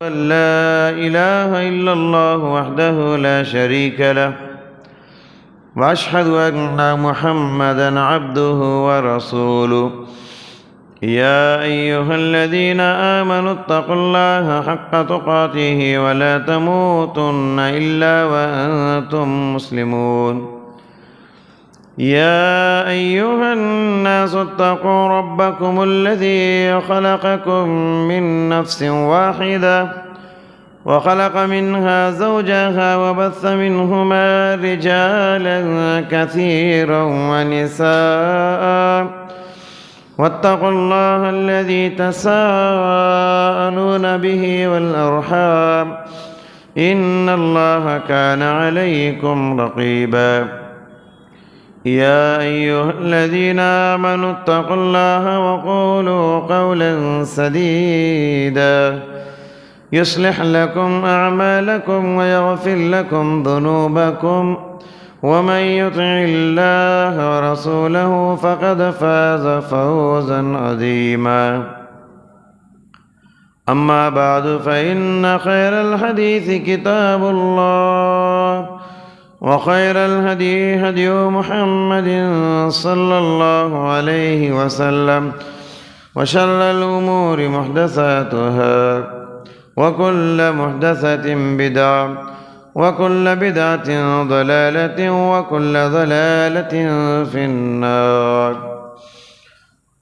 لا إله إلا الله وحده لا شريك له وأشهد أن محمدًا عبده ورسوله يا أيها الذين آمنوا اتقوا الله حق تقاته ولا تموتن إلا وأنتم مسلمون يا أيها الناس اتقوا ربكم الذي خلقكم من نفس واحدة وخلق منها زوجها وبث منهما رجالا كثيرا ونساء واتقوا الله الذي تساءلون به والأرحام إن الله كان عليكم رقيبا يا أيها الذين آمنوا اتقوا الله وقولوا قولا سديدا يصلح لكم أعمالكم ويغفر لكم ذنوبكم ومن يطع الله ورسوله فقد فاز فوزا عظيما أما بعد فإن خير الحديث كتاب الله وخير الهدي هدي محمد صلى الله عليه وسلم وشر الأمور محدثاتها وكل محدثة بدعة وكل بدعة ضلالة وكل ضلالة في النار.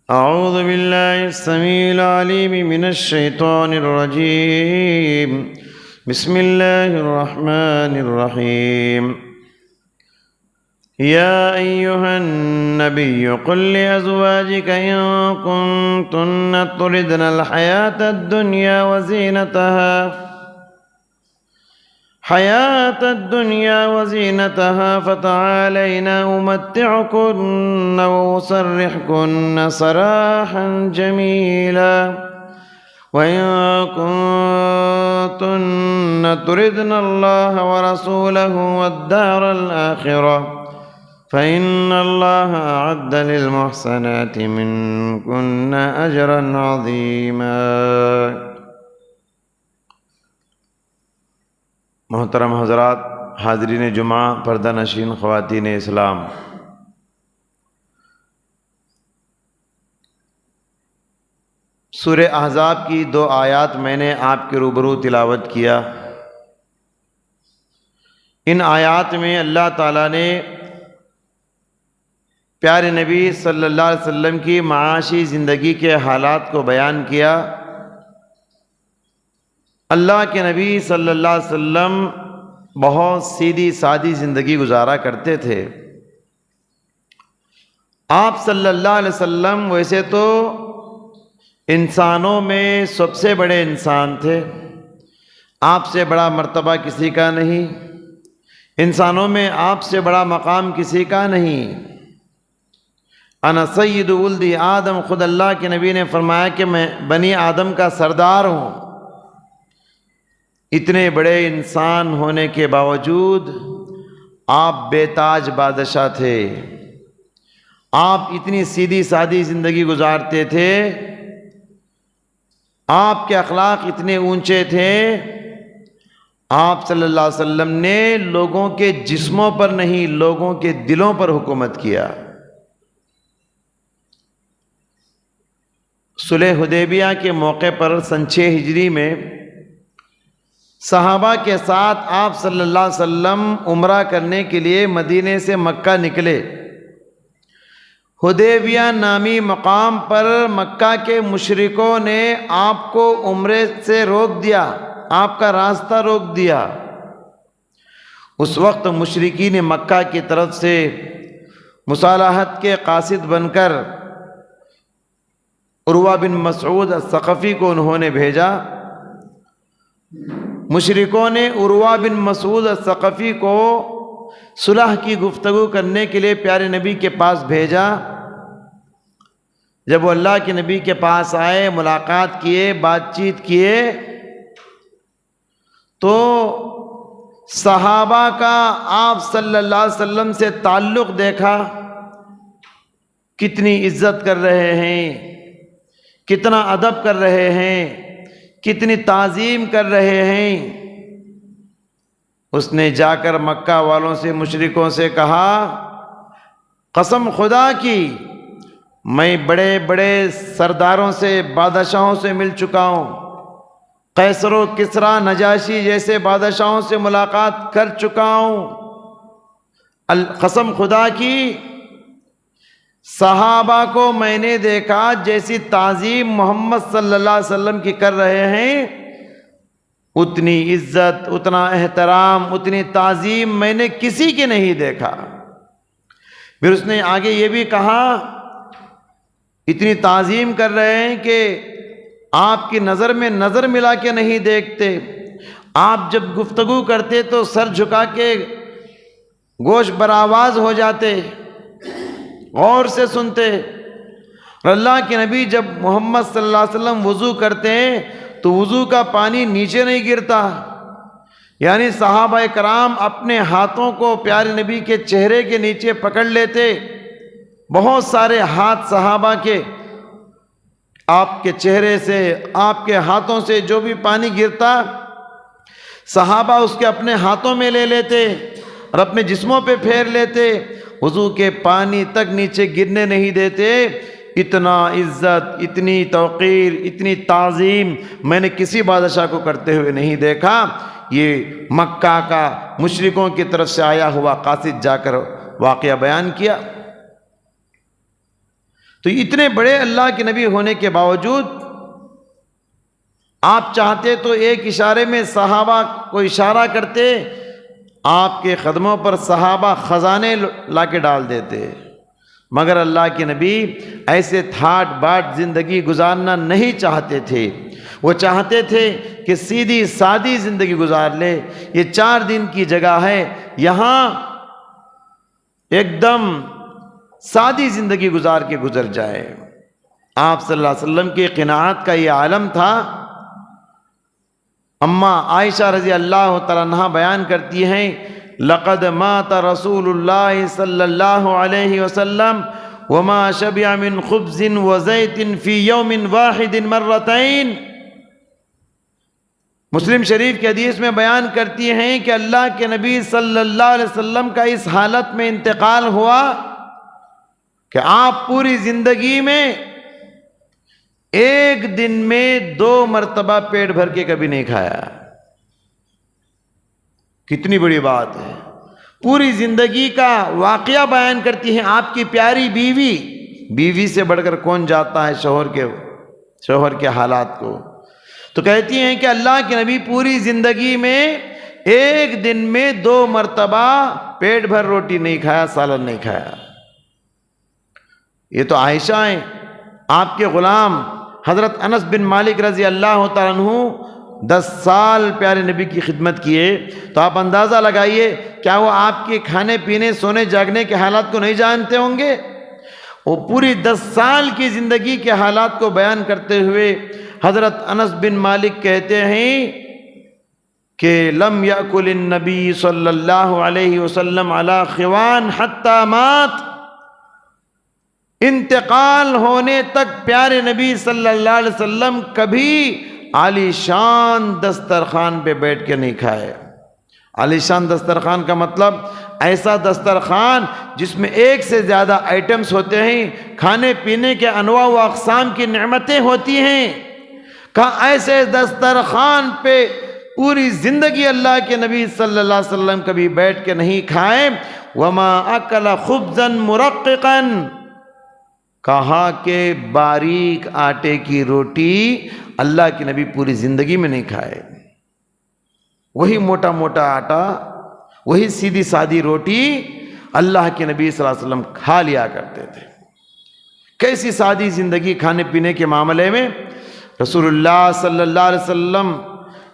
أعوذ بالله السميع العليم من الشيطان الرجيم. بسم الله الرحمن الرحيم. يا أيها النبي قل لأزواجك إن كنتن تردن الحياة الدنيا وزينتها فتعالين أمتعكن وأسرحكن سراحا جميلا وإن كنتن تردن الله ورسوله والدار الآخرة فإن الله أعد للمحسنات منكن أجرا عظيما. محترم حضرات، حاضرین جمعہ، پردہ نشین خواتین اسلام، سورہ احزاب کی 2 آیات میں نے آپ کے روبرو تلاوت کیا. ان آیات میں اللہ تعالیٰ نے پیارے نبی صلی اللہ علیہ وسلم کی معاشی زندگی کے حالات کو بیان کیا. اللہ کے نبی صلی اللہ علیہ وسلم بہت سیدھی سادی زندگی گزارا کرتے تھے. آپ صلی اللہ علیہ وسلم ویسے تو انسانوں میں سب سے بڑے انسان تھے، آپ سے بڑا مرتبہ کسی کا نہیں، انسانوں میں آپ سے بڑا مقام کسی کا نہیں. انا سید ولد آدم، خود اللہ کے نبی نے فرمایا کہ میں بنی آدم کا سردار ہوں. اتنے بڑے انسان ہونے کے باوجود آپ بے تاج بادشاہ تھے. آپ اتنی سیدھی سادی زندگی گزارتے تھے، آپ کے اخلاق اتنے اونچے تھے. آپ صلی اللہ علیہ وسلم نے لوگوں کے جسموں پر نہیں، لوگوں کے دلوں پر حکومت کیا. صلح حدیبیہ کے موقع پر سن 6 ہجری میں صحابہ کے ساتھ آپ صلی اللہ علیہ وسلم عمرہ کرنے کے لیے مدینے سے مکہ نکلے. حدیبیہ نامی مقام پر مکہ کے مشرکوں نے آپ کو عمرے سے روک دیا، آپ کا راستہ روک دیا. اس وقت مشرکین مکہ کی طرف سے مصالحت کے قاصد بن کر عروہ بن مسعود الثقفی کو انہوں نے بھیجا. مشرکوں نے عروہ بن مسعود الثقفی کو صلح کی گفتگو کرنے کے لیے پیارے نبی کے پاس بھیجا. جب وہ اللہ کے نبی کے پاس آئے، ملاقات کیے، بات چیت کیے، تو صحابہ کا آپ صلی اللہ علیہ وسلم سے تعلق دیکھا، کتنی عزت کر رہے ہیں، کتنا ادب کر رہے ہیں، کتنی تعظیم کر رہے ہیں۔ اس نے جا کر مکہ والوں سے، مشرکوں سے کہا، قسم خدا کی میں بڑے بڑے سرداروں سے، بادشاہوں سے مل چکا ہوں، قیصر و کسریٰ، نجاشی جیسے بادشاہوں سے ملاقات کر چکا ہوں۔ قسم خدا کی صحابہ کو میں نے دیکھا جیسی تعظیم محمد صلی اللہ علیہ وسلم کی کر رہے ہیں، اتنی عزت، اتنا احترام، اتنی تعظیم میں نے کسی کے نہیں دیکھا۔ پھر اس نے آگے یہ بھی کہا، اتنی تعظیم کر رہے ہیں کہ آپ کی نظر میں نظر ملا کے نہیں دیکھتے، آپ جب گفتگو کرتے تو سر جھکا کے گوش برآواز ہو جاتے، غور سے سنتے۔ اور اللہ کے نبی جب محمد صلی اللہ علیہ وسلم وضو کرتے ہیں تو وضو کا پانی نیچے نہیں گرتا، یعنی صحابہ کرام اپنے ہاتھوں کو پیارے نبی کے چہرے کے نیچے پکڑ لیتے، بہت سارے ہاتھ صحابہ کے آپ کے چہرے سے، آپ کے ہاتھوں سے جو بھی پانی گرتا صحابہ اس کے اپنے ہاتھوں میں لے لیتے اور اپنے جسموں پہ پھیر لیتے، وضو کے پانی تک نیچے گرنے نہیں دیتے۔ اتنا عزت، اتنی توقیر، اتنی تعظیم میں نے کسی بادشاہ کو کرتے ہوئے نہیں دیکھا۔ یہ مکہ کا مشرکوں کی طرف سے آیا ہوا قاصد جا کر واقعہ بیان کیا۔ تو اتنے بڑے اللہ کے نبی ہونے کے باوجود آپ چاہتے تو ایک اشارے میں صحابہ کو اشارہ کرتے، آپ کے قدموں پر صحابہ خزانے لا کے ڈال دیتے، مگر اللہ کے نبی ایسے تھاٹ باٹ زندگی گزارنا نہیں چاہتے تھے۔ وہ چاہتے تھے کہ سیدھی سادی زندگی گزار لے، یہ 4 دن کی جگہ ہے، یہاں ایک دم سادی زندگی گزار کے گزر جائے۔ آپ صلی اللہ علیہ وسلم کی قناعت کا یہ عالم تھا۔ اماں عائشہ رضی اللہ تعالیٰ عنہا بیان کرتی ہیں، لقد مات رسول اللہ صلی اللہ علیہ وسلم وما شبع من خبز وزیت فی یوم واحد مرتين۔ مسلم شریف کی حدیث میں بیان کرتی ہیں کہ اللہ کے نبی صلی اللہ علیہ وسلم کا اس حالت میں انتقال ہوا کہ آپ پوری زندگی میں ایک دن میں 2 مرتبہ پیٹ بھر کے کبھی نہیں کھایا۔ کتنی بڑی بات ہے، پوری زندگی کا واقعہ بیان کرتی ہیں آپ کی پیاری بیوی۔ بیوی سے بڑھ کر کون جاتا ہے شوہر کے حالات کو؟ تو کہتی ہیں کہ اللہ کے نبی پوری زندگی میں ایک دن میں 2 مرتبہ پیٹ بھر روٹی نہیں کھایا، سالن نہیں کھایا۔ یہ تو عائشہ ہیں، آپ کے غلام حضرت انس بن مالک رضی اللہ تعالیٰ عنہ 10 سال پیارے نبی کی خدمت کیے، تو آپ اندازہ لگائیے کیا وہ آپ کے کھانے پینے، سونے جاگنے کے حالات کو نہیں جانتے ہوں گے؟ وہ پوری 10 سال کی زندگی کے حالات کو بیان کرتے ہوئے حضرت انس بن مالک کہتے ہیں کہ لم یأکل النبی صلی اللہ علیہ وسلم علی خوان حتی مات۔ انتقال ہونے تک پیارے نبی صلی اللہ علیہ وسلم کبھی عالی شان دسترخوان پہ بیٹھ کے نہیں کھائے۔ عالی شان دسترخوان کا مطلب ایسا دسترخوان جس میں ایک سے زیادہ آئٹمز ہوتے ہیں، کھانے پینے کے انواع و اقسام کی نعمتیں ہوتی ہیں۔ کہاں ایسے دسترخوان پہ پوری زندگی اللہ کے نبی صلی اللہ علیہ وسلم کبھی بیٹھ کے نہیں کھائے۔ وما اکل خبزا مرققا، کہا کہ باریک آٹے کی روٹی اللہ کے نبی پوری زندگی میں نہیں کھائے۔ وہی موٹا موٹا آٹا، وہی سیدھی سادی روٹی اللہ کے نبی صلی اللہ علیہ وسلم کھا لیا کرتے تھے۔ کیسی سادی زندگی کھانے پینے کے معاملے میں۔ رسول اللہ صلی اللہ علیہ وسلم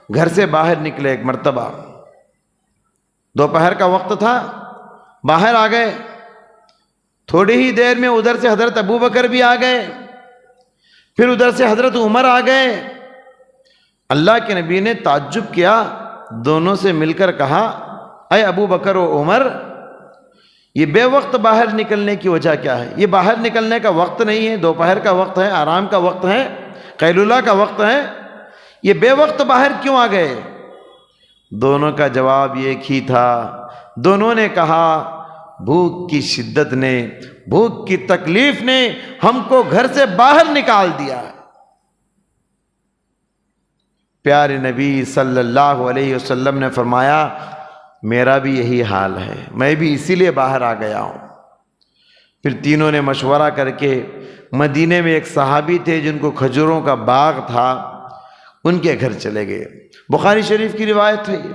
گھر سے باہر نکلے ایک مرتبہ، دوپہر کا وقت تھا، باہر آ گئے، تھوڑی ہی دیر میں ادھر سے حضرت ابو بکر بھی آ گئے، پھر ادھر سے حضرت عمر آ گئے۔ اللہ کے نبی نے تعجب کیا، دونوں سے مل کر کہا، اے ابو بکر و عمر، یہ بے وقت باہر نکلنے کی وجہ کیا ہے؟ یہ باہر نکلنے کا وقت نہیں ہے، دوپہر کا وقت ہے، آرام کا وقت ہے، قیلولہ کا وقت ہے، یہ بے وقت باہر کیوں آ گئے؟ دونوں کا جواب ایک ہی تھا، دونوں نے کہا بھوک کی شدت نے، بھوک کی تکلیف نے ہم کو گھر سے باہر نکال دیا۔ پیارے نبی صلی اللہ علیہ وسلم نے فرمایا میرا بھی یہی حال ہے، میں بھی اسی لیے باہر آ گیا ہوں۔ پھر تینوں نے مشورہ کر کے مدینے میں ایک صحابی تھے جن کو کھجوروں کا باغ تھا، ان کے گھر چلے گئے۔ بخاری شریف کی روایت ہے یہ۔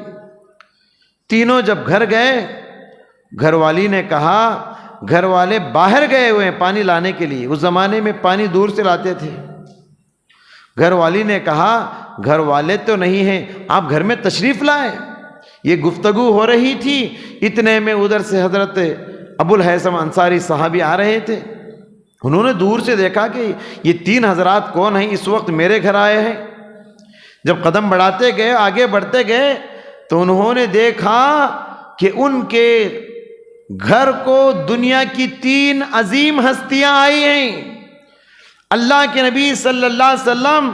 تینوں جب گھر گئے، گھر والی نے کہا، گھر والے باہر گئے ہوئے ہیں پانی لانے کے لیے، اس زمانے میں پانی دور سے لاتے تھے۔ گھر والی نے کہا گھر والے تو نہیں ہیں، آپ گھر میں تشریف لائیں۔ یہ گفتگو ہو رہی تھی، اتنے میں ادھر سے حضرت ابو الہیثم انصاری صحابی آ رہے تھے۔ انہوں نے دور سے دیکھا کہ یہ تین حضرات کون ہیں، اس وقت میرے گھر آئے ہیں۔ جب قدم بڑھاتے گئے، آگے بڑھتے گئے، تو انہوں نے دیکھا کہ ان کے گھر کو دنیا کی تین عظیم ہستیاں آئی ہیں۔ اللہ کے نبی صلی اللہ علیہ وسلم،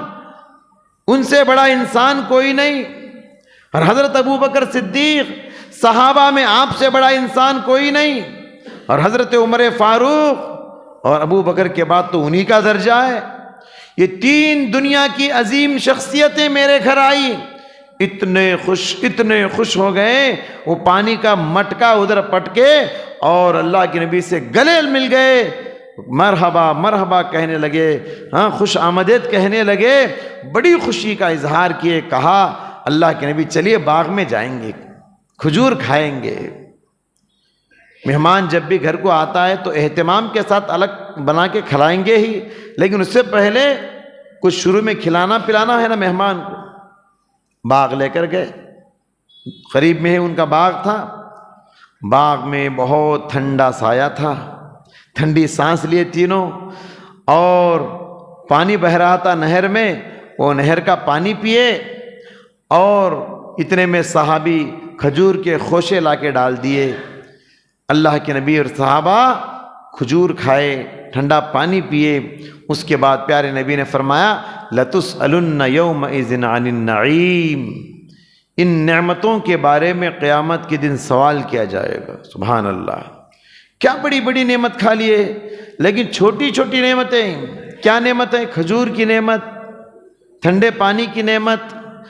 ان سے بڑا انسان کوئی نہیں، اور حضرت ابو بکر صدیق، صحابہ میں آپ سے بڑا انسان کوئی نہیں، اور حضرت عمر فاروق، اور ابو بکر کے بعد تو انہی کا درجہ ہے۔ یہ تین دنیا کی عظیم شخصیتیں میرے گھر آئی۔ اتنے خوش ہو گئے، وہ پانی کا مٹکا ادھر پٹکے اور اللہ کے نبی سے گلے مل گئے، مرحبا مرحبا کہنے لگے، ہاں خوش آمدید کہنے لگے، بڑی خوشی کا اظہار کیے۔ کہا اللہ کے نبی چلیے باغ میں جائیں گے، کھجور کھائیں گے۔ مہمان جب بھی گھر کو آتا ہے تو اہتمام کے ساتھ الگ بنا کے کھلائیں گے ہی، لیکن اس سے پہلے کچھ شروع میں کھلانا پلانا ہے نا مہمان کو۔ باغ لے کر گئے، قریب میں ہی ان کا باغ تھا۔ باغ میں بہت ٹھنڈا سایہ تھا، ٹھنڈی سانس لیے تینوں، اور پانی بہ رہا تھا نہر میں، وہ نہر کا پانی پیے، اور اتنے میں صحابی کھجور کے خوشے لا کے ڈال دیے۔ اللہ کے نبی اور صحابہ کھجور کھائے، ٹھنڈا پانی پیے۔ اس کے بعد پیارے نبی نے فرمایا لَتُسْأَلُنَّ يَوْمَئِذٍ عَنِ النَّعِيمِ، ان نعمتوں کے بارے میں قیامت کے دن سوال کیا جائے گا۔ سبحان اللہ، کیا بڑی بڑی نعمت کھا لیے، لیکن چھوٹی چھوٹی نعمتیں۔ کیا نعمت ہے؟ کھجور کی نعمت، ٹھنڈے پانی کی نعمت،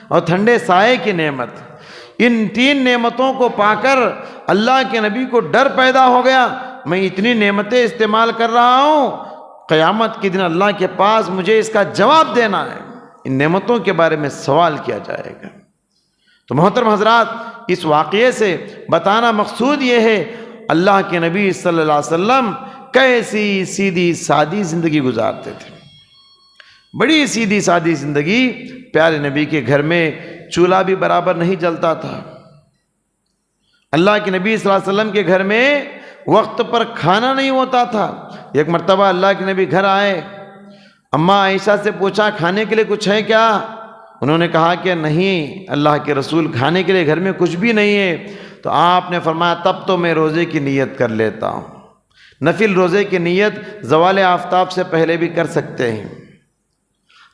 اور ٹھنڈے سائے کی نعمت۔ ان تین نعمتوں کو پا کر اللہ کے نبی کو ڈر پیدا ہو گیا، میں اتنی نعمتیں استعمال کر رہا ہوں، قیامت کے دن اللہ کے پاس مجھے اس کا جواب دینا ہے، ان نعمتوں کے بارے میں سوال کیا جائے گا۔ تو محترم حضرات، اس واقعے سے بتانا مقصود یہ ہے اللہ کے نبی صلی اللہ علیہ وسلم کیسی سیدھی سادی زندگی گزارتے تھے، بڑی سیدھی سادی زندگی۔ پیارے نبی کے گھر میں چولہا بھی برابر نہیں جلتا تھا۔ اللہ کے نبی صلی اللہ علیہ وسلم کے گھر میں وقت پر کھانا نہیں ہوتا تھا۔ ایک مرتبہ اللہ کے نبی گھر آئے، اماں عائشہ سے پوچھا کھانے کے لیے کچھ ہے کیا؟ انہوں نے کہا کہ نہیں اللہ کے رسول، کھانے کے لیے گھر میں کچھ بھی نہیں ہے۔ تو آپ نے فرمایا تب تو میں روزے کی نیت کر لیتا ہوں۔ نفل روزے کی نیت زوال آفتاب سے پہلے بھی کر سکتے ہیں۔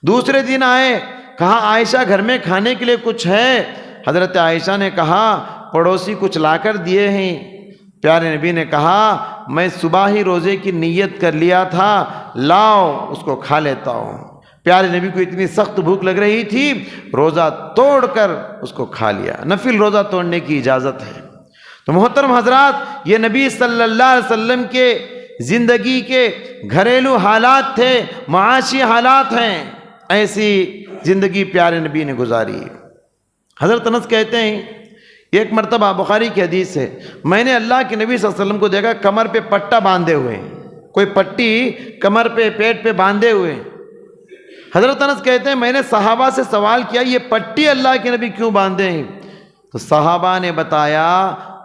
دوسرے دن آئے، کہا عائشہ گھر میں کھانے کے لیے کچھ ہے؟ حضرت عائشہ نے کہا پڑوسی کچھ لا کر دیے ہیں۔ پیارے نبی نے کہا میں صبح ہی روزے کی نیت کر لیا تھا، لاؤ اس کو کھا لیتا ہوں۔ پیارے نبی کو اتنی سخت بھوک لگ رہی تھی، روزہ توڑ کر اس کو کھا لیا۔ نفل روزہ توڑنے کی اجازت ہے۔ تو محترم حضرات، یہ نبی صلی اللہ علیہ وسلم کے زندگی کے گھریلو حالات تھے، معاشی حالات ہیں۔ ایسی زندگی پیارے نبی نے گزاری۔ حضرت انس کہتے ہیں ایک مرتبہ، بخاری کی حدیث ہے، میں نے اللہ کے نبی صلی اللہ علیہ وسلم کو دیکھا کمر پہ پٹا باندھے ہوئے ہیں، کوئی پٹی کمر پہ پیٹ پہ باندھے ہوئے ہیں۔ حضرت انس کہتے ہیں میں نے صحابہ سے سوال کیا یہ پٹی اللہ کے نبی کیوں باندھے ہیں؟ تو صحابہ نے بتایا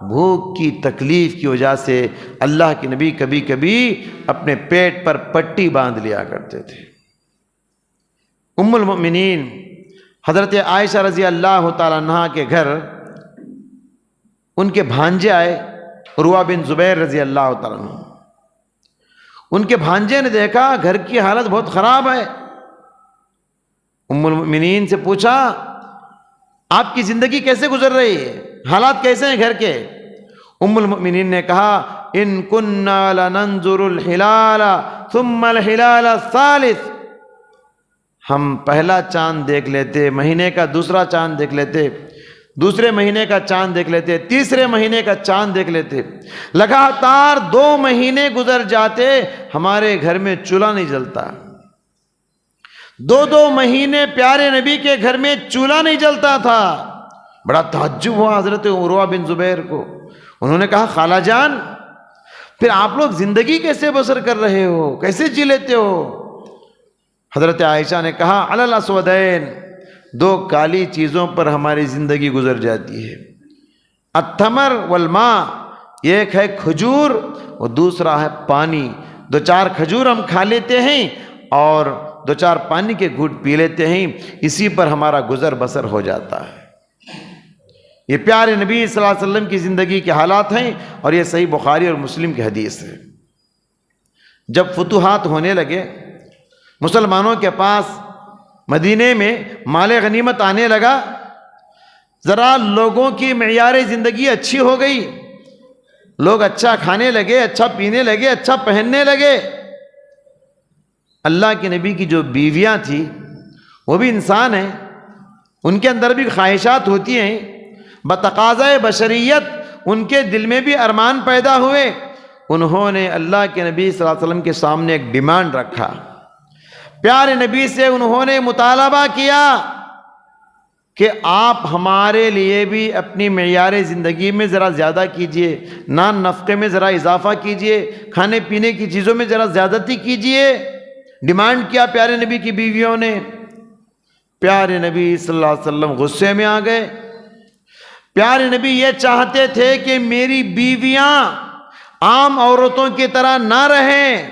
بھوک کی تکلیف کی وجہ سے اللہ کے نبی کبھی کبھی اپنے پیٹ پر پٹی باندھ لیا کرتے تھے۔ ام المؤمنین حضرت عائشہ رضی اللہ تعالیٰ عنہ کے گھر ان کے بھانجے آئے، عروہ بن زبیر رضی اللہ تعالیٰ عنہ۔ ان کے بھانجے نے دیکھا گھر کی حالت بہت خراب ہے۔ ام المؤمنین سے پوچھا آپ کی زندگی کیسے گزر رہی ہے، حالات کیسے ہیں گھر کے؟ ام المؤمنین نے کہا ان کننا لننظر الہلال ثم الہلال الثالث، ہم پہلا چاند دیکھ لیتے، مہینے کا دوسرا چاند دیکھ لیتے، دوسرے مہینے کا چاند دیکھ لیتے، تیسرے مہینے کا چاند دیکھ لیتے، لگاتار 2 مہینے گزر جاتے، ہمارے گھر میں چولہا نہیں جلتا۔ 2 مہینے پیارے نبی کے گھر میں چولہا نہیں جلتا تھا۔ بڑا تعجب ہوا حضرت عروہ بن زبیر کو۔ انہوں نے کہا خالہ جان پھر آپ لوگ زندگی کیسے بسر کر رہے ہو، کیسے جی لیتے ہو؟ حضرت عائشہ نے کہا علی الاسودین، 2 کالی چیزوں پر ہماری زندگی گزر جاتی ہے، التمر والماء، ایک ہے کھجور اور دوسرا ہے پانی۔ 2-4 کھجور ہم کھا لیتے ہیں اور 2-4 پانی کے گھونٹ پی لیتے ہیں، اسی پر ہمارا گزر بسر ہو جاتا ہے۔ یہ پیارے نبی صلی اللہ علیہ وسلم کی زندگی کے حالات ہیں، اور یہ صحیح بخاری اور مسلم کی حدیث ہے۔ جب فتوحات ہونے لگے، مسلمانوں کے پاس مدینے میں مال غنیمت آنے لگا، ذرا لوگوں کی معیار زندگی اچھی ہو گئی، لوگ اچھا کھانے لگے، اچھا پینے لگے، اچھا پہننے لگے۔ اللہ کے نبی کی جو بیویاں تھیں وہ بھی انسان ہیں، ان کے اندر بھی خواہشات ہوتی ہیں، بتقاضۂ بشریت ان کے دل میں بھی ارمان پیدا ہوئے۔ انہوں نے اللہ کے نبی صلی اللہ علیہ وسلم کے سامنے ایک ڈیمانڈ رکھا، پیارے نبی سے انہوں نے مطالبہ کیا کہ آپ ہمارے لیے بھی اپنی معیار زندگی میں ذرا زیادہ کیجئے، نان نفقے میں ذرا اضافہ کیجئے، کھانے پینے کی چیزوں میں ذرا زیادتی کیجئے۔ ڈیمانڈ کیا پیارے نبی کی بیویوں نے۔ پیارے نبی صلی اللہ علیہ وسلم غصے میں آ گئے۔ پیارے نبی یہ چاہتے تھے کہ میری بیویاں عام عورتوں کی طرح نہ رہیں،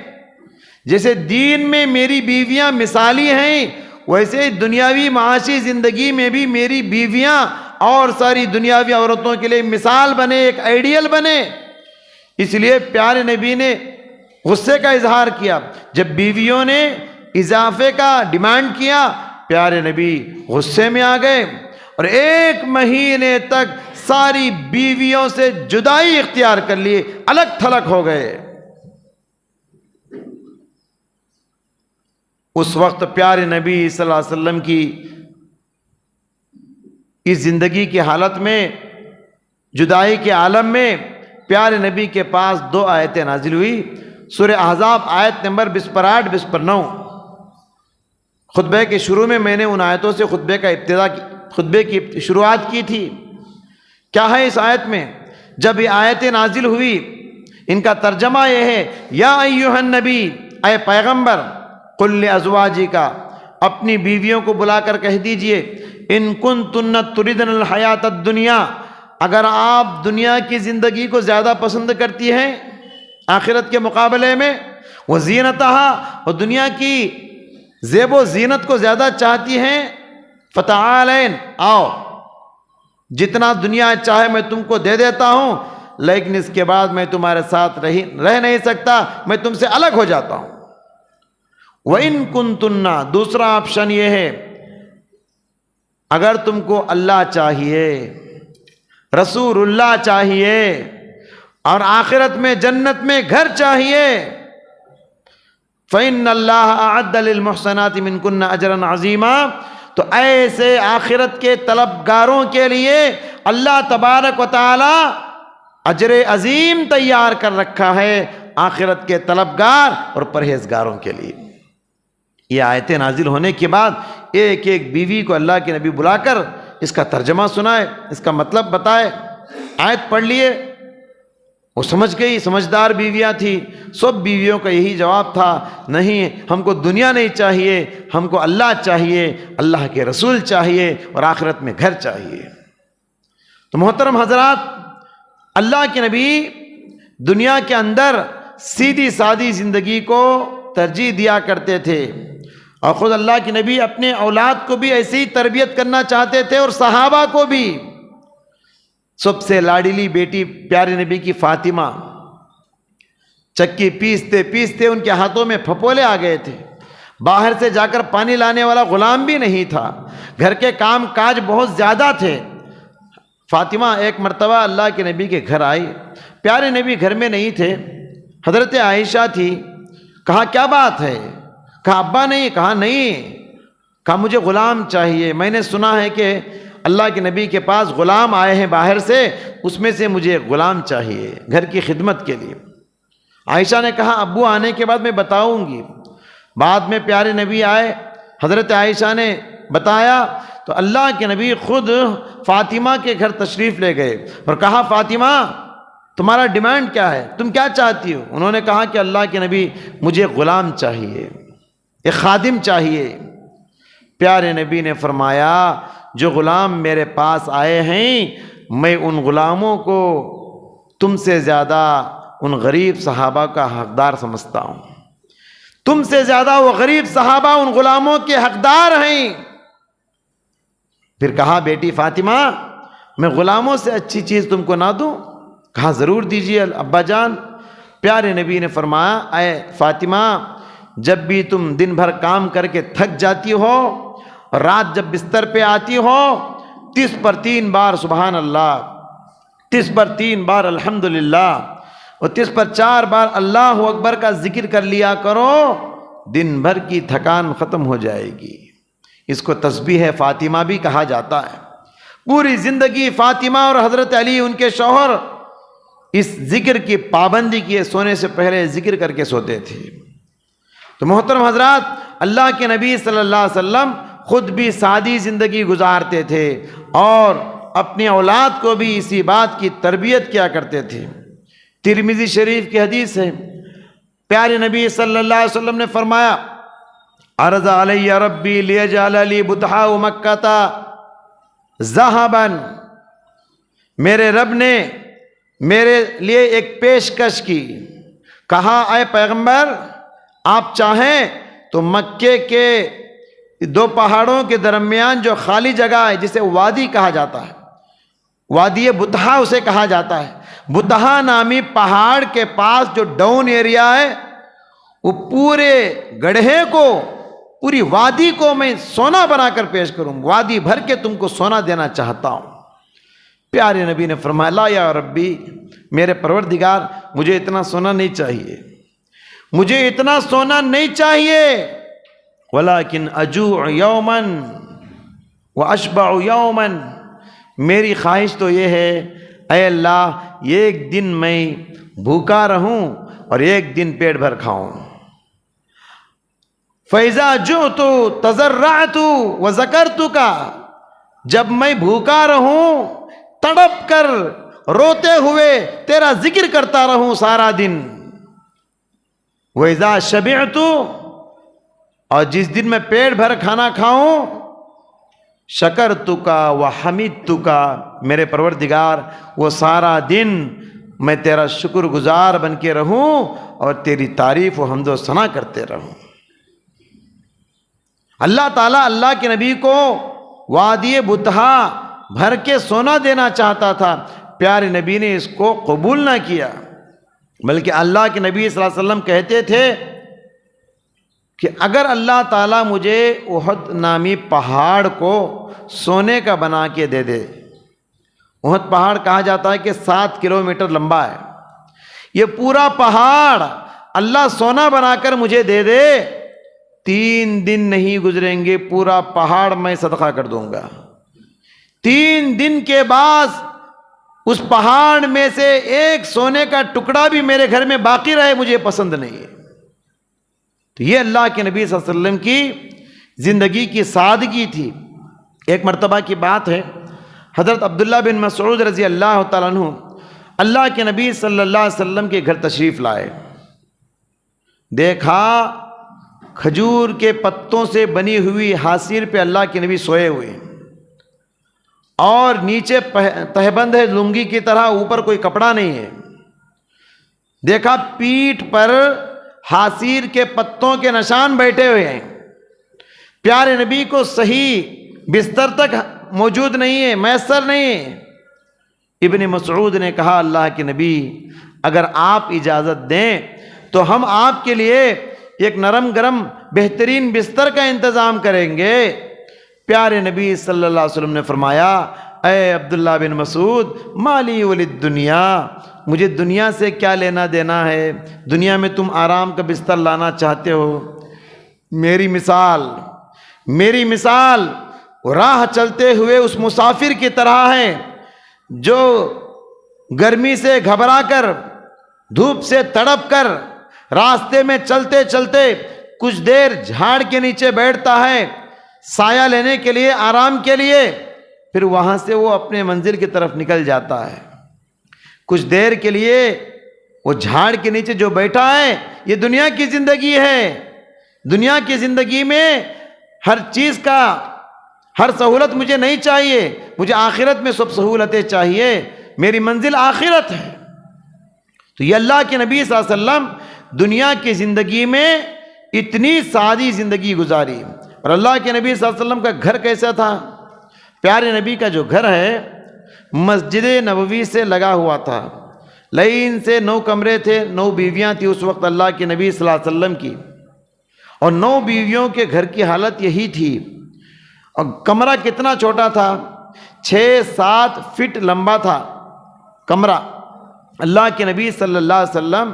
جیسے دین میں میری بیویاں مثالی ہیں، ویسے دنیاوی معاشی زندگی میں بھی میری بیویاں اور ساری دنیاوی عورتوں کے لیے مثال بنے، ایک آئیڈیل بنے۔ اس لیے پیارے نبی نے غصے کا اظہار کیا۔ جب بیویوں نے اضافے کا ڈیمانڈ کیا، پیارے نبی غصے میں آ گئے اور 1 مہینے تک ساری بیویوں سے جدائی اختیار کر لیے، الگ تھلگ ہو گئے۔ اس وقت پیارے نبی صلی اللہ علیہ وسلم کی اس زندگی کی حالت میں، جدائی کے عالم میں، پیارے نبی کے پاس 2 آیتیں نازل ہوئی۔ سورہ احزاب آیت نمبر 28 29۔ خطبے کے شروع میں نے ان آیتوں سے خطبے کی شروعات کی تھی۔ کیا ہے اس آیت میں؟ جب یہ آیتیں نازل ہوئی، ان کا ترجمہ یہ ہے، یا ایھا النبی، اے پیغمبر، قل لازواجک، اپنی بیویوں کو بلا کر کہہ دیجئے، ان کنتن تردن الحیات الدنیا، اگر آپ دنیا کی زندگی کو زیادہ پسند کرتی ہیں آخرت کے مقابلے میں، وزینتہا، اور دنیا کی زیب و زینت کو زیادہ چاہتی ہیں، فتعالین، آؤ، جتنا دنیا چاہے میں تم کو دے دیتا ہوں، لیکن اس کے بعد میں تمہارے ساتھ رہ نہیں سکتا، میں تم سے الگ ہو جاتا ہوں۔ وَإِن كُنتُنَّ، دوسرا آپشن یہ ہے، اگر تم کو اللہ چاہیے، رسول اللہ چاہیے، اور آخرت میں جنت میں گھر چاہیے، فَإِنَّ اللَّهَ أَعَدَّ لِلْمُحْسَنَاتِ مِنْكُنَّ أَجْرًا عَظِيمًا، تو ایسے آخرت کے طلبگاروں کے لیے اللہ تبارک و تعالی اجر عظیم تیار کر رکھا ہے، آخرت کے طلبگار اور پرہیزگاروں کے لیے۔ یہ آیتیں نازل ہونے کے بعد ایک ایک بیوی کو اللہ کے نبی بلا کر اس کا ترجمہ سنائے، اس کا مطلب بتائے۔ آیت پڑھ لیے، وہ سمجھ گئی، سمجھدار بیویاں تھیں، سب بیویوں کا یہی جواب تھا، نہیں، ہم کو دنیا نہیں چاہیے، ہم کو اللہ چاہیے، اللہ کے رسول چاہیے، اور آخرت میں گھر چاہیے۔ تو محترم حضرات، اللہ کے نبی دنیا کے اندر سیدھی سادی زندگی کو ترجیح دیا کرتے تھے، اور خود اللہ کے نبی اپنے اولاد کو بھی ایسی ہی تربیت کرنا چاہتے تھے، اور صحابہ کو بھی۔ سب سے لاڈلی بیٹی پیارے نبی کی فاطمہ، چکی پیستے پیستے ان کے ہاتھوں میں پھپولے آ گئے تھے، باہر سے جا کر پانی لانے والا غلام بھی نہیں تھا، گھر کے کام کاج بہت زیادہ تھے۔ فاطمہ ایک مرتبہ اللہ کے نبی کے گھر آئی، پیارے نبی گھر میں نہیں تھے، حضرت عائشہ تھی۔ کہا کیا بات ہے؟ کہا ابا نہیں۔ کہا نہیں۔ کہا مجھے غلام چاہیے، میں نے سنا ہے کہ اللہ کے نبی کے پاس غلام آئے ہیں باہر سے، اس میں سے مجھے غلام چاہیے گھر کی خدمت کے لیے۔ عائشہ نے کہا ابو آنے کے بعد میں بتاؤں گی۔ بعد میں پیارے نبی آئے، حضرت عائشہ نے بتایا تو اللہ کے نبی خود فاطمہ کے گھر تشریف لے گئے اور کہا فاطمہ تمہارا ڈیمانڈ کیا ہے، تم کیا چاہتی ہو؟ انہوں نے کہا کہ اللہ کے نبی مجھے غلام چاہیے، ایک خادم چاہیے۔ پیارے نبی نے فرمایا جو غلام میرے پاس آئے ہیں میں ان غلاموں کو تم سے زیادہ ان غریب صحابہ کا حقدار سمجھتا ہوں، تم سے زیادہ وہ غریب صحابہ ان غلاموں کے حقدار ہیں۔ پھر کہا بیٹی فاطمہ میں غلاموں سے اچھی چیز تم کو نہ دوں؟ کہا ضرور دیجیے ابا جان۔ پیارے نبی نے فرمایا اے فاطمہ جب بھی تم دن بھر کام کر کے تھک جاتی ہو اور رات جب بستر پہ آتی ہو 30 پر 3 بار سبحان اللہ، 30 پر 3 بار الحمدللہ اور 30 پر 4 بار اللہ اکبر کا ذکر کر لیا کرو، دن بھر کی تھکان ختم ہو جائے گی۔ اس کو تسبیح فاطمہ بھی کہا جاتا ہے۔ پوری زندگی فاطمہ اور حضرت علی ان کے شوہر اس ذکر کی پابندی کیے، سونے سے پہلے ذکر کر کے سوتے تھے۔ تو محترم حضرات، اللہ کے نبی صلی اللہ علیہ وسلم خود بھی سادی زندگی گزارتے تھے اور اپنی اولاد کو بھی اسی بات کی تربیت کیا کرتے تھے۔ ترمذی شریف کی حدیث ہے، پیارے نبی صلی اللہ علیہ وسلم نے فرمایا عرض علی ربی لیجعل لی بطحاء مکہ ذہبا، میرے رب نے میرے لیے ایک پیشکش کی، کہا اے پیغمبر آپ چاہیں تو مکے کے 2 پہاڑوں کے درمیان جو خالی جگہ ہے جسے وادی کہا جاتا ہے، وادی بطحاء اسے کہا جاتا ہے، بطحاء نامی پہاڑ کے پاس جو ڈاؤن ایریا ہے وہ پورے گڑھے کو، پوری وادی کو میں سونا بنا کر پیش کروں، وادی بھر کے تم کو سونا دینا چاہتا ہوں۔ پیارے نبی نے فرمایا لا یا ربی، میرے پروردگار مجھے اتنا سونا نہیں چاہیے، مجھے اتنا سونا نہیں چاہیے، ولیکن اجوع یوما واشبع یوما، میری خواہش تو یہ ہے اے اللہ ایک دن میں بھوکا رہوں اور ایک دن پیٹ بھر کھاؤں۔ فَإِذَا جُعْتُ تَضَرَّعْتُ وَذَكَرْتُكَ، جب میں بھوکا رہوں تڑپ کر روتے ہوئے تیرا ذکر کرتا رہوں سارا دن۔ وَإِذَا شَبِعْتُ، اور جس دن میں پیٹ بھر کھانا کھاؤں شَكَرْتُكَ وَحَمِدْتُكَ، میرے پروردگار وہ سارا دن میں تیرا شکر گزار بن کے رہوں اور تیری تعریف و حمد و ثنا کرتے رہوں۔ اللہ تعالیٰ اللہ کے نبی کو وادی بطحاء بھر کے سونا دینا چاہتا تھا، پیارے نبی نے اس کو قبول نہ کیا، بلکہ اللہ کے نبی صلی اللہ علیہ وسلم کہتے تھے کہ اگر اللہ تعالیٰ مجھے احد نامی پہاڑ کو سونے کا بنا کے دے دے، احد پہاڑ کہا جاتا ہے کہ 7 کلومیٹر لمبا ہے، یہ پورا پہاڑ اللہ سونا بنا کر مجھے دے دے، 3 دن نہیں گزریں گے پورا پہاڑ میں صدقہ کر دوں گا۔ 3 دن کے بعد اس پہاڑ میں سے ایک سونے کا ٹکڑا بھی میرے گھر میں باقی رہے مجھے پسند نہیں ہے۔ تو یہ اللہ کے نبی صلی اللہ علیہ وسلم کی زندگی کی سادگی تھی۔ ایک مرتبہ کی بات ہے، حضرت عبداللہ بن مسعود رضی اللہ تعالیٰ عنہ اللہ کے نبی صلی اللہ علیہ وسلم کے گھر تشریف لائے، دیکھا کھجور کے پتوں سے بنی ہوئی حاصیر پہ اللہ کے نبی سوئے ہوئے اور نیچے تہبند ہے لنگی کی طرح، اوپر کوئی کپڑا نہیں ہے۔ دیکھا پیٹھ پر حاصیر کے پتوں کے نشان بیٹھے ہوئے ہیں، پیارے نبی کو صحیح بستر تک موجود نہیں ہے، میسر نہیں ہے۔ ابن مسعود نے کہا اللہ کے نبی اگر آپ اجازت دیں تو ہم آپ کے لیے ایک نرم گرم بہترین بستر کا انتظام کریں گے۔ پیارے نبی صلی اللہ علیہ وسلم نے فرمایا، اے عبداللہ بن مسعود، مالی وللدنیا، مجھے دنیا سے کیا لینا دینا ہے؟ دنیا میں تم آرام کا بستر لانا چاہتے ہو؟ میری مثال راہ چلتے ہوئے اس مسافر کی طرح ہے جو گرمی سے گھبرا کر، دھوپ سے تڑپ کر راستے میں چلتے چلتے کچھ دیر جھاڑ کے نیچے بیٹھتا ہے سایہ لینے کے لیے، آرام کے لیے، پھر وہاں سے وہ اپنے منزل کی طرف نکل جاتا ہے۔ کچھ دیر کے لیے وہ جھاڑ کے نیچے جو بیٹھا ہے، یہ دنیا کی زندگی ہے۔ دنیا کی زندگی میں ہر چیز کا، ہر سہولت مجھے نہیں چاہیے، مجھے آخرت میں سب سہولتیں چاہیے، میری منزل آخرت ہے۔ تو یہ اللہ کے نبی صلی اللہ علیہ وسلم دنیا کی زندگی میں اتنی سادی زندگی گزاری۔ اور اللہ کے نبی صلی اللہ علیہ وسلم کا گھر کیسا تھا؟ پیارے نبی کا جو گھر ہے مسجد نبوی سے لگا ہوا تھا، لین سے 9 کمرے تھے، 9 بیویاں تھیں اس وقت اللہ کے نبی صلی اللہ علیہ وسلم کی، اور 9 بیویوں کے گھر کی حالت یہی تھی۔ اور کمرہ کتنا چھوٹا تھا؟ 6-7 فٹ لمبا تھا کمرہ۔ اللہ کے نبی صلی اللہ علیہ وسلم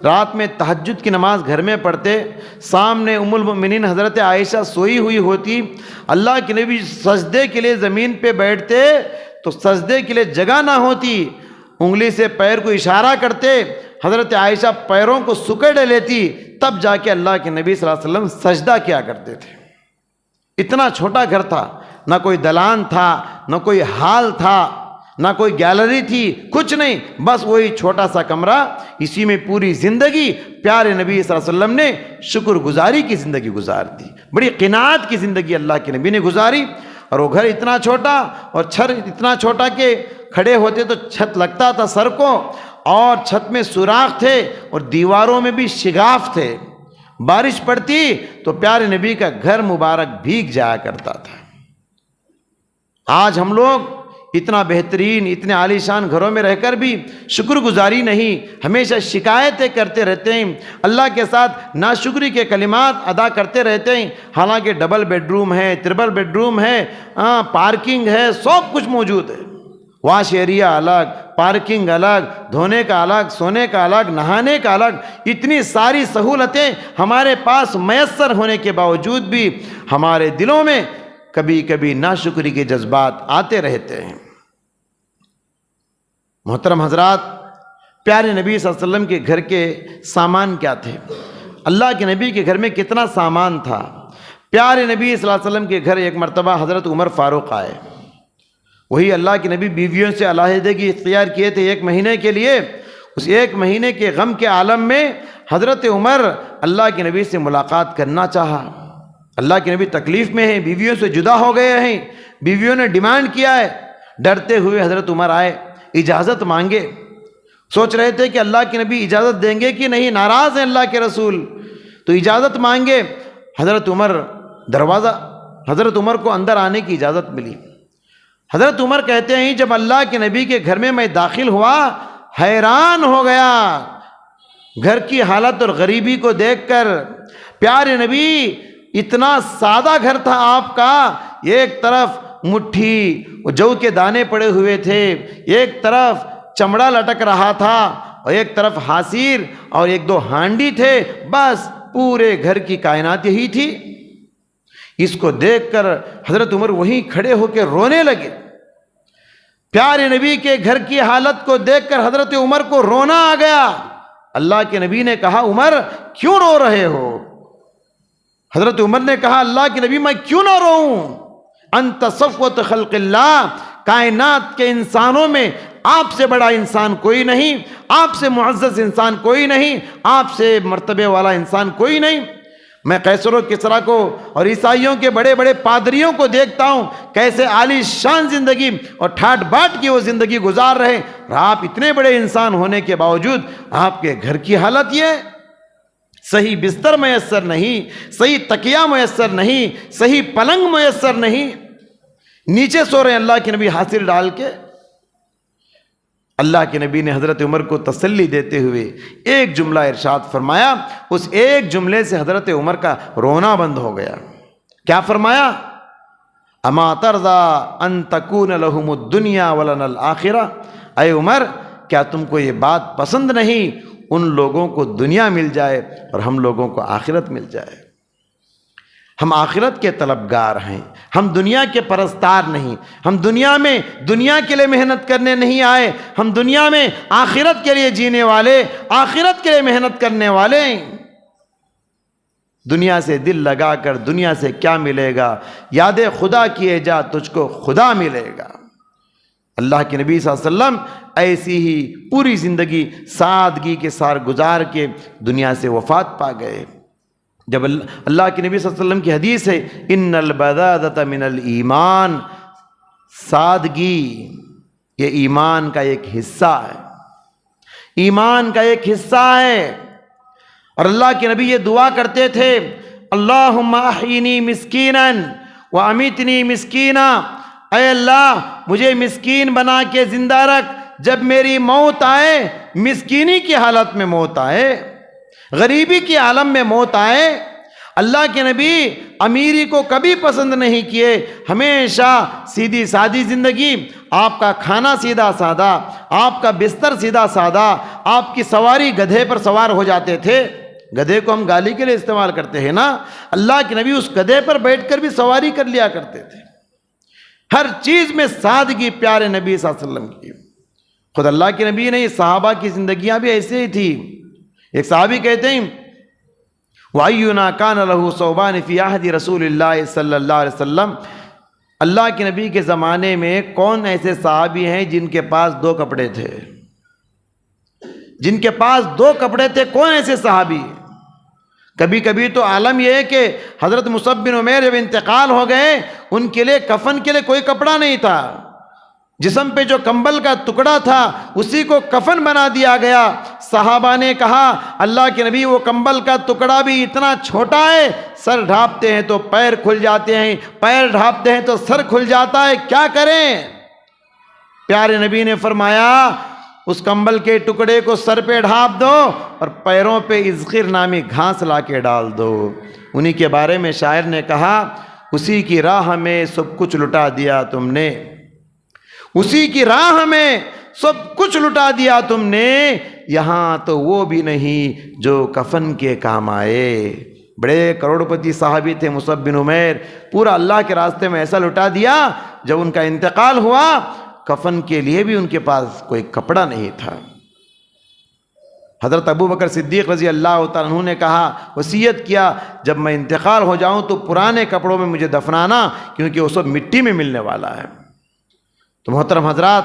رات میں تہجد کی نماز گھر میں پڑھتے، سامنے ام المؤمنین حضرت عائشہ سوئی ہوئی ہوتی، اللہ کے نبی سجدے کے لیے زمین پہ بیٹھتے تو سجدے کے لیے جگہ نہ ہوتی، انگلی سے پیر کو اشارہ کرتے، حضرت عائشہ پیروں کو سکڑ لیتی، تب جا کے اللہ کے نبی صلی اللہ علیہ وسلم سجدہ کیا کرتے تھے۔ اتنا چھوٹا گھر تھا، نہ کوئی دلان تھا، نہ کوئی ہال تھا، نہ کوئی گیلری تھی، کچھ نہیں، بس وہی چھوٹا سا کمرہ، اسی میں پوری زندگی پیارے نبی صلی اللہ علیہ وسلم نے شکر گزاری کی زندگی گزار دی، بڑی قناعت کی زندگی اللہ کے نبی نے گزاری۔ اور وہ گھر اتنا چھوٹا اور چھت اتنا چھوٹا کہ کھڑے ہوتے تو چھت لگتا تھا سر کو، اور چھت میں سوراخ تھے اور دیواروں میں بھی شگاف تھے، بارش پڑتی تو پیارے نبی کا گھر مبارک بھیگ جایا کرتا تھا۔ آج ہم لوگ اتنا بہترین، اتنے عالی شان گھروں میں رہ کر بھی شکر گزاری نہیں، ہمیشہ شکایتیں کرتے رہتے ہیں، اللہ کے ساتھ ناشکری کے کلمات ادا کرتے رہتے ہیں، حالانکہ ڈبل بیڈ روم ہے، ٹرپل بیڈ روم ہے، پارکنگ ہے، سب کچھ موجود ہے، واش ایریا الگ، پارکنگ الگ، دھونے کا الگ، سونے کا الگ، نہانے کا الگ، اتنی ساری سہولتیں ہمارے پاس میسر ہونے کے باوجود بھی ہمارے دلوں میں کبھی کبھی ناشکری کے جذبات آتے رہتے ہیں۔ محترم حضرات، پیارے نبی صلی اللہ علیہ وسلم کے گھر کے سامان کیا تھے؟ اللہ کے نبی کے گھر میں کتنا سامان تھا؟ پیارے نبی صلی اللہ علیہ وسلم کے گھر ایک مرتبہ حضرت عمر فاروق آئے، وہی اللہ کے نبی بیویوں سے علیحدگی اختیار کیے تھے 1 مہینے کے لیے، اس 1 مہینے کے غم کے عالم میں حضرت عمر اللہ کے نبی سے ملاقات کرنا چاہا۔ اللہ کے نبی تکلیف میں ہیں، بیویوں سے جدا ہو گئے ہیں، بیویوں نے ڈیمانڈ کیا ہے، ڈرتے ہوئے حضرت عمر آئے، اجازت مانگے، سوچ رہے تھے کہ اللہ کے نبی اجازت دیں گے کہ نہیں، ناراض ہیں اللہ کے رسول، تو اجازت مانگے۔ حضرت عمر کو اندر آنے کی اجازت ملی۔ حضرت عمر کہتے ہیں جب اللہ کے نبی کے گھر میں میں داخل ہوا، حیران ہو گیا گھر کی حالت اور غریبی کو دیکھ کر۔ پیارے نبی، اتنا سادہ گھر تھا آپ کا، ایک طرف مٹھی جو کے دانے پڑے ہوئے تھے، ایک طرف چمڑا لٹک رہا تھا، اور ایک طرف حاصیر اور 1-2 ہانڈی تھے، بس پورے گھر کی کائنات یہی تھی۔ اس کو دیکھ کر حضرت عمر وہیں کھڑے ہو کے رونے لگے۔ پیارے نبی کے گھر کی حالت کو دیکھ کر حضرت عمر کو رونا آ گیا۔ اللہ کے نبی نے کہا، عمر کیوں رو رہے ہو؟ حضرت عمر نے کہا، اللہ کے نبی میں کیوں نہ روؤں؟ انت صفوت خلق اللہ، کائنات کے انسانوں میں آپ سے بڑا انسان کوئی نہیں، آپ سے معزز انسان کوئی نہیں، آپ سے مرتبے والا انسان کوئی نہیں۔ میں قیصر و کسریٰ کو اور عیسائیوں کے بڑے بڑے پادریوں کو دیکھتا ہوں کیسے عالی شان زندگی اور ٹھاٹ باٹ کی وہ زندگی گزار رہے، اور آپ اتنے بڑے انسان ہونے کے باوجود آپ کے گھر کی حالت یہ، صحیح بستر میسر نہیں، صحیح تکیہ میسر نہیں، صحیح پلنگ میسر نہیں، نیچے سو رہے ہیں اللہ کے نبی حاصل ڈال کے۔ اللہ کے نبی نے حضرت عمر کو تسلی دیتے ہوئے ایک جملہ ارشاد فرمایا، اس ایک جملے سے حضرت عمر کا رونا بند ہو گیا۔ کیا فرمایا؟ اما ترضا ان تکون لہم الدنیا ولنا الآخرہ، اے عمر کیا تم کو یہ بات پسند نہیں ان لوگوں کو دنیا مل جائے اور ہم لوگوں کو آخرت مل جائے؟ ہم آخرت کے طلبگار ہیں، ہم دنیا کے پرستار نہیں، ہم دنیا میں دنیا کے لیے محنت کرنے نہیں آئے، ہم دنیا میں آخرت کے لیے جینے والے، آخرت کے لیے محنت کرنے والے ہیں۔ دنیا سے دل لگا کر دنیا سے کیا ملے گا؟ یاد خدا کیے جا تجھ کو خدا ملے گا۔ اللہ کے نبی صلی اللہ علیہ وسلم ایسی ہی پوری زندگی سادگی کے ساتھ گزار کے دنیا سے وفات پا گئے۔ جب اللہ کے نبی صلی اللہ علیہ وسلم کی حدیث ہے، ان البذاذۃ من الایمان، سادگی یہ ایمان کا ایک حصہ ہے، ایمان کا ایک حصہ ہے۔ اور اللہ کے نبی یہ دعا کرتے تھے، اللہم احینی مسکینا وامیتنی مسکینا، اے اللہ مجھے مسکین بنا کے زندہ رکھ، جب میری موت آئے مسکینی کی حالت میں موت آئے، غریبی کے عالم میں موت آئے۔ اللہ کے نبی امیری کو کبھی پسند نہیں کیے، ہمیشہ سیدھی سادی زندگی، آپ کا کھانا سیدھا سادہ، آپ کا بستر سیدھا سادہ، آپ کی سواری گدھے پر سوار ہو جاتے تھے۔ گدھے کو ہم گالی کے لیے استعمال کرتے ہیں نا، اللہ کے نبی اس گدھے پر بیٹھ کر بھی سواری کر لیا کرتے تھے۔ ہر چیز میں سادگی پیارے نبی صلی اللہ علیہ وسلم کی۔ خود اللہ کے نبی نے صحابہ کی زندگیاں بھی ایسے ہی تھی۔ ایک صحابی کہتے ہیں، وَأَيُّنَا كَانَ لَهُ ثَوْبَانِ فِي عَهْدِ رَسُولِ اللَّهِ صلی اللہ علیہ وسلم، اللہ کے نبی کے زمانے میں کون ایسے صحابی ہیں جن کے پاس دو کپڑے تھے؟ جن کے پاس دو کپڑے تھے، کون ایسے صحابی؟ کبھی کبھی تو عالم یہ ہے کہ حضرت مصعب بن عمیر جب انتقال ہو گئے، ان کے لیے کفن کے لیے کوئی کپڑا نہیں تھا، جسم پہ جو کمبل کا ٹکڑا تھا اسی کو کفن بنا دیا گیا۔ صحابہ نے کہا، اللہ کے نبی وہ کمبل کا ٹکڑا بھی اتنا چھوٹا ہے، سر ڈھانپتے ہیں تو پیر کھل جاتے ہیں، پیر ڈھانپتے ہیں تو سر کھل جاتا ہے، کیا کریں؟ پیارے نبی نے فرمایا، اس کمبل کے ٹکڑے کو سر پہ ڈھانپ دو اور پیروں پہ اذخر نامی گھاس لا کے ڈال دو۔ انہی کے بارے میں شاعر نے کہا، اسی کی راہ میں سب کچھ لٹا دیا تم نے، اسی کی راہ میں سب کچھ لٹا دیا تم نے، یہاں تو وہ بھی نہیں جو کفن کے کام آئے۔ بڑے کروڑپتی صحابی تھے مصعب بن عمیر، پورا اللہ کے راستے میں ایسا لٹا دیا، جب ان کا انتقال ہوا کفن کے لیے بھی ان کے پاس کوئی کپڑا نہیں تھا۔ حضرت ابو بکر صدیق رضی اللہ تعالیٰ عنہ نے کہا، وصیت کیا، جب میں انتقال ہو جاؤں تو پرانے کپڑوں میں مجھے دفنانا، کیونکہ وہ سب مٹی میں ملنے والا ہے۔ تو محترم حضرات،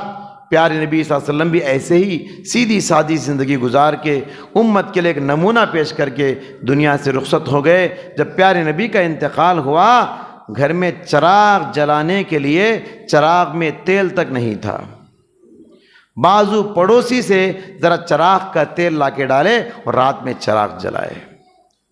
پیارے نبی صلی اللہ علیہ وسلم بھی ایسے ہی سیدھی سادی زندگی گزار کے امت کے لیے ایک نمونہ پیش کر کے دنیا سے رخصت ہو گئے۔ جب پیارے نبی کا انتقال ہوا، گھر میں چراغ جلانے کے لیے چراغ میں تیل تک نہیں تھا۔ بازو پڑوسی سے ذرا چراغ کا تیل لا کے ڈالے اور رات میں چراغ جلائے۔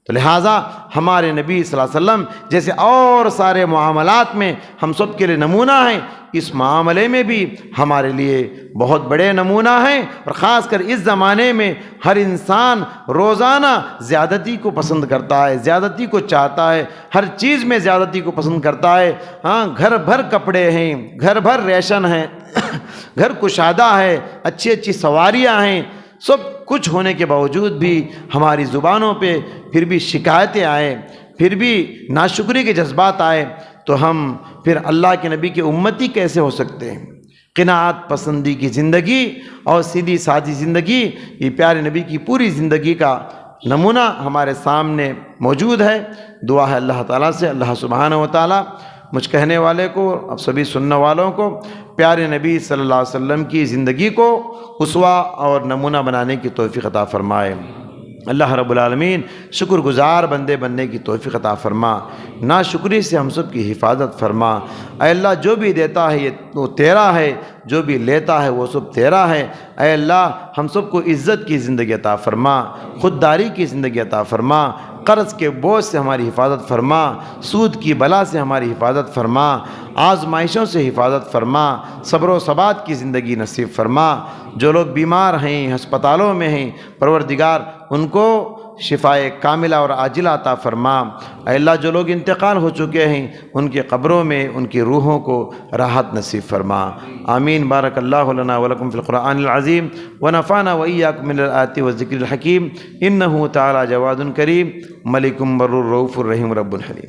تو لہٰذا ہمارے نبی صلی اللہ علیہ وسلم جیسے اور سارے معاملات میں ہم سب کے لیے نمونہ ہیں، اس معاملے میں بھی ہمارے لیے بہت بڑے نمونہ ہیں۔ اور خاص کر اس زمانے میں ہر انسان روزانہ زیادتی کو پسند کرتا ہے، زیادتی کو چاہتا ہے، ہر چیز میں زیادتی کو پسند کرتا ہے۔ ہاں، گھر بھر کپڑے ہیں، گھر بھر ریشن ہیں، گھر کشادہ ہے، اچھی اچھی سواریاں ہیں، سب کچھ ہونے کے باوجود بھی ہماری زبانوں پہ پھر بھی شکایتیں آئیں، پھر بھی ناشکری کے جذبات آئے، تو ہم پھر اللہ کے نبی کے امتی کیسے ہو سکتے ہیں؟ قناعت پسندی کی زندگی اور سیدھی سادی زندگی، یہ پیارے نبی کی پوری زندگی کا نمونہ ہمارے سامنے موجود ہے۔ دعا ہے اللہ تعالیٰ سے، اللہ سبحانہ و تعالیٰ مجھ کہنے والے کو، اب سبھی سننے والوں کو پیارے نبی صلی اللہ علیہ وسلم کی زندگی کو اسوہ اور نمونہ بنانے کی توفیق عطا فرمائے۔ اللہ رب العالمین شکر گزار بندے بننے کی توفیق عطا فرما، ناشکری سے ہم سب کی حفاظت فرما۔ اے اللہ، جو بھی دیتا ہے یہ وہ تیرا ہے، جو بھی لیتا ہے وہ سب تیرا ہے۔ اے اللہ، ہم سب کو عزت کی زندگی عطا فرما، خودداری کی زندگی عطا فرما، قرض کے بوجھ سے ہماری حفاظت فرما، سود کی بلا سے ہماری حفاظت فرما، آزمائشوں سے حفاظت فرما، صبر و ثبات کی زندگی نصیب فرما۔ جو لوگ بیمار ہیں، ہسپتالوں میں ہیں، پروردگار ان کو شفائے کاملہ اور عاجلہ عطا فرما۔ اے اللہ جو لوگ انتقال ہو چکے ہیں ان کے قبروں میں ان کی روحوں کو راحت نصیب فرما۔ آمین۔ بارک اللہ لنا ولکم فی القرآن العظیم ونفعنا وإیاکم من الآیات والذکر الحکیم، انہ تعالی جواد کریم، ملک بر رؤوف الرحیم رب الحلیم۔